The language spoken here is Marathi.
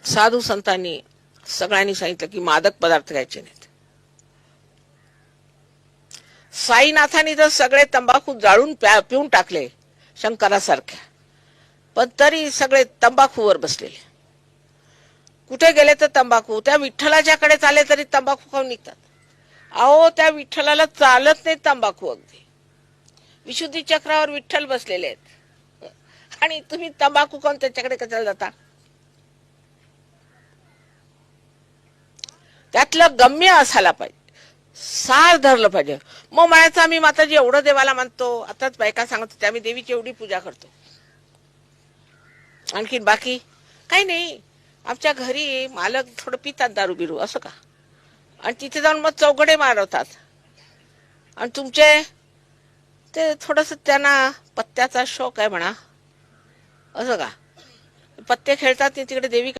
साधू संतांनी सगळ्यांनी सांगितलं की मादक पदार्थ घ्यायचे नाहीत. साईनाथांनी तर सगळे तंबाखू जाळून पिऊन टाकले शंकरासारख्या, पण तरी सगळे तंबाखूवर बसलेले. कुठे गेले तर तंबाखू. त्या विठ्ठलाच्याकडे चाले तरी तंबाखू खाऊन निघतात. अहो त्या विठ्ठलाला चालत नाही तंबाखू. अगदी विशुद्धी चक्रावर विठ्ठल बसलेले आहेत आणि तुम्ही तंबाखू खाऊन त्याच्याकडे कशाला जाता? त्यातलं गम्य असायला पाहिजे, सार धरलं पाहिजे. मग म्हणायचं आम्ही माताजी एवढं देवाला मानतो. आताच बायका सांगत होत्या आम्ही देवीची एवढी पूजा करतो. आणखीन बाकी काही नाही. आमच्या घरी मालक थोडं पितात दारू बिरू असं का, आणि तिथे जाऊन मग चौघडे मारवतात. आणि तुमचे ते थोडस त्यांना पत्त्याचा शौक आहे म्हणा, असं का पत्ते खेळतात तिकडे देवी